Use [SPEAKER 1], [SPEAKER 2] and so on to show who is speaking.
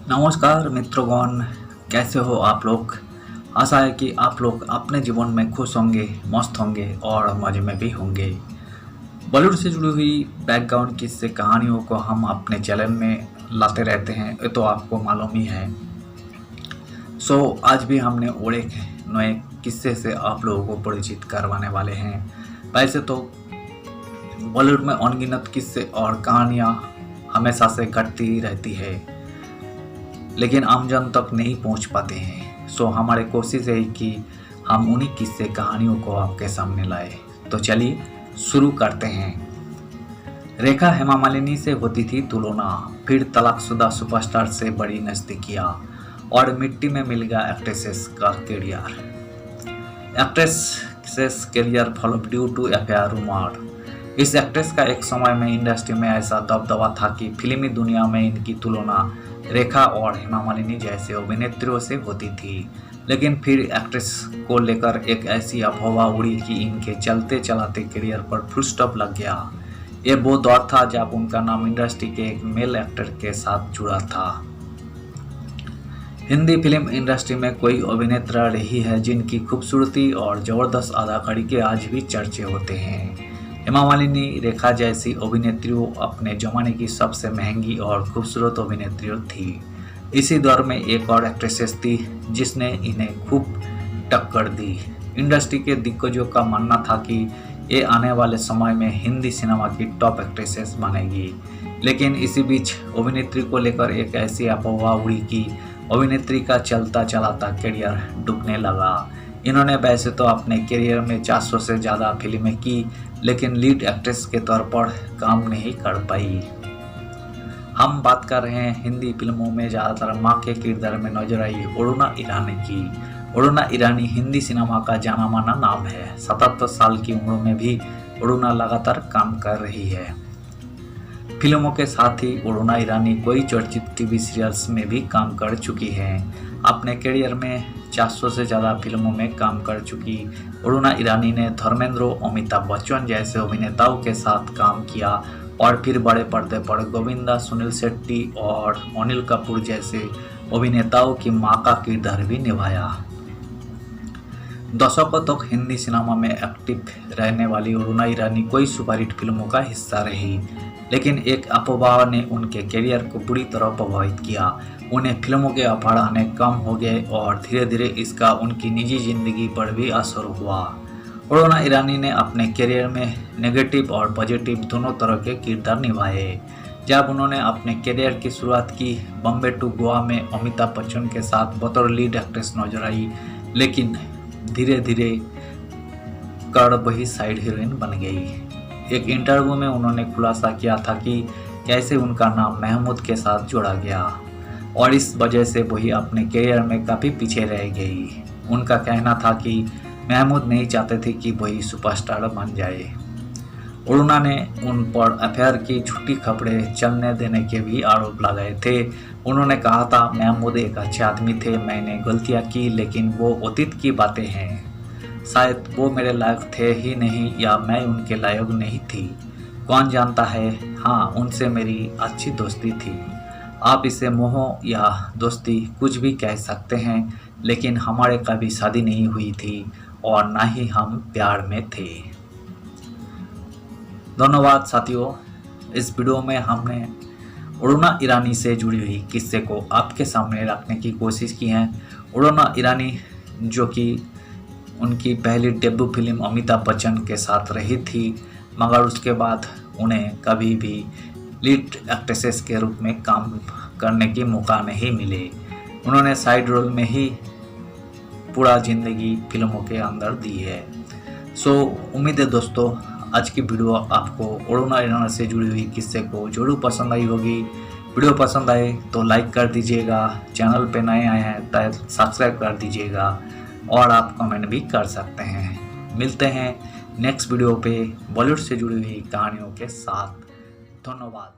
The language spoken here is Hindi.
[SPEAKER 1] नमस्कार मित्रगण, कैसे हो आप लोग। आशा है कि आप लोग अपने जीवन में खुश होंगे, मस्त होंगे और मज़े में भी होंगे। बॉलीवुड से जुड़ी हुई बैकग्राउंड किस्से कहानियों को हम अपने चैनल में लाते रहते हैं, ये तो आपको मालूम ही है। आज भी हमने और एक नए किस्से से आप लोगों को परिचित करवाने वाले हैं। वैसे तो बॉलीवुड में अनगिनत किस्से और कहानियाँ हमेशा से घटती ही रहती है, लेकिन आमजन तक नहीं पहुंच पाते हैं। हमारी कोशिश है कि हम उन्हीं किस्से कहानियों को आपके सामने लाए। तो चलिए शुरू करते हैं। रेखा हेमा मालिनी से होती थी तुलना, फिर तलाकशुदा सुपरस्टार से बड़ी नज़दीकियाँ और मिट्टी में मिल गया एक्ट्रेसेस का career. Actresses career followed due to affair rumour. इस एक्ट्रेस का एक समय में इंडस्ट्री में ऐसा दबदबा था कि फिल्मी दुनिया में इनकी तुलना रेखा और हेमा मालिनी जैसे अभिनेत्रियों से होती थी। लेकिन फिर एक्ट्रेस को लेकर एक ऐसी अफवाह उड़ी कि इनके चलते चलाते करियर पर फुल स्टॉप लग गया। ये वो दौर था जब उनका नाम इंडस्ट्री के एक मेल एक्टर के साथ जुड़ा था। हिंदी फिल्म इंडस्ट्री में कोई अभिनेत्रा रही है जिनकी खूबसूरती और ज़बरदस्त अदाकारी के आज भी चर्चे होते हैं। हेमा मालिनी रेखा जैसी अभिनेत्रियों अपने ज़माने की सबसे महंगी और खूबसूरत अभिनेत्रियों थी। इसी दौर में एक और एक्ट्रेसेस थी जिसने इन्हें खूब टक्कर दी। इंडस्ट्री के दिग्गजों का मानना था कि ये आने वाले समय में हिंदी सिनेमा की टॉप एक्ट्रेसेस बनेगी। लेकिन इसी बीच अभिनेत्री को लेकर एक ऐसी अफवाह उड़ी कि अभिनेत्री का चलता चलाता करियर डूबने लगा। इन्होंने वैसे तो अपने करियर में 400 से ज़्यादा फिल्में की, लेकिन लीड एक्ट्रेस के तौर पर काम नहीं कर पाई। हम बात कर रहे हैं हिंदी फिल्मों में ज़्यादातर माँ के किरदार में नजर आई अरुणा ईरानी की। अरुणा ईरानी हिंदी सिनेमा का जाना माना नाम है। 77 साल की उम्र में भी अरुणा लगातार काम कर रही है। फिल्मों के साथ ही अरुणा ईरानी कोई चर्चित टीवी सीरियल्स में भी काम कर चुकी हैं। अपने करियर में 400 से ज़्यादा फिल्मों में काम कर चुकी अरुणा ईरानी ने धर्मेंद्र, अमिताभ बच्चन जैसे अभिनेताओं के साथ काम किया और फिर बड़े पर्दे पर गोविंदा, सुनील शेट्टी और अनिल कपूर जैसे अभिनेताओं की मां का किरदार भी निभाया। दशकों तक हिंदी सिनेमा में एक्टिव रहने वाली अरुणा ईरानी कोई सुपरहिट फिल्मों का हिस्सा रही, लेकिन एक अफवाह ने उनके करियर को बुरी तरह प्रभावित किया। उन्हें फिल्मों के ऑफर आने कम हो गए और धीरे धीरे इसका उनकी निजी जिंदगी पर भी असर हुआ। अरुणा ईरानी ने अपने करियर में नेगेटिव और पॉजिटिव दोनों तरह के किरदार निभाए। जब उन्होंने अपने करियर की शुरुआत की, बॉम्बे टू गोवा में अमिताभ बच्चन के साथ बतौर लीड एक्ट्रेस नजर आई, लेकिन धीरे धीरे कर वही साइड हीरोइन बन गई। एक इंटरव्यू में उन्होंने खुलासा किया था कि कैसे उनका नाम महमूद के साथ जोड़ा गया और इस वजह से वही अपने करियर में काफ़ी पीछे रह गई। उनका कहना था कि महमूद नहीं चाहते थे कि वही सुपरस्टार बन जाए। अरुणा ने उन पर अफेयर की झूठी खबरें चलने देने के भी आरोप लगाए थे। उन्होंने कहा था, महमूद एक अच्छे आदमी थे, मैंने गलतियां की, लेकिन वो अतीत की बातें हैं। शायद वो मेरे लायक थे ही नहीं या मैं उनके लायक नहीं थी, कौन जानता है। हाँ, उनसे मेरी अच्छी दोस्ती थी। आप इसे मोह या दोस्ती कुछ भी कह सकते हैं, लेकिन हमारे कभी शादी नहीं हुई थी और ना ही हम प्यार में थे। धन्यवाद साथियों। इस वीडियो में हमने अरुणा ईरानी से जुड़ी हुई किस्से को आपके सामने रखने की कोशिश की है। अरुणा ईरानी जो कि उनकी पहली डेब्यू फिल्म अमिताभ बच्चन के साथ रही थी, मगर उसके बाद उन्हें कभी भी लीड एक्ट्रेसेस के रूप में काम करने की मौका नहीं मिले। उन्होंने साइड रोल में ही पूरा ज़िंदगी फिल्मों के अंदर दी है। उम्मीद है दोस्तों आज की वीडियो आपको अरुणा ईरानी से जुड़ी हुई किस्से को जरूर पसंद आई होगी। वीडियो पसंद आए तो लाइक कर दीजिएगा, चैनल पे नए आए हैं तो सब्सक्राइब कर दीजिएगा और आप कमेंट भी कर सकते हैं। मिलते हैं नेक्स्ट वीडियो पे बॉलीवुड से जुड़ी हुई कहानियों के साथ। धन्यवाद।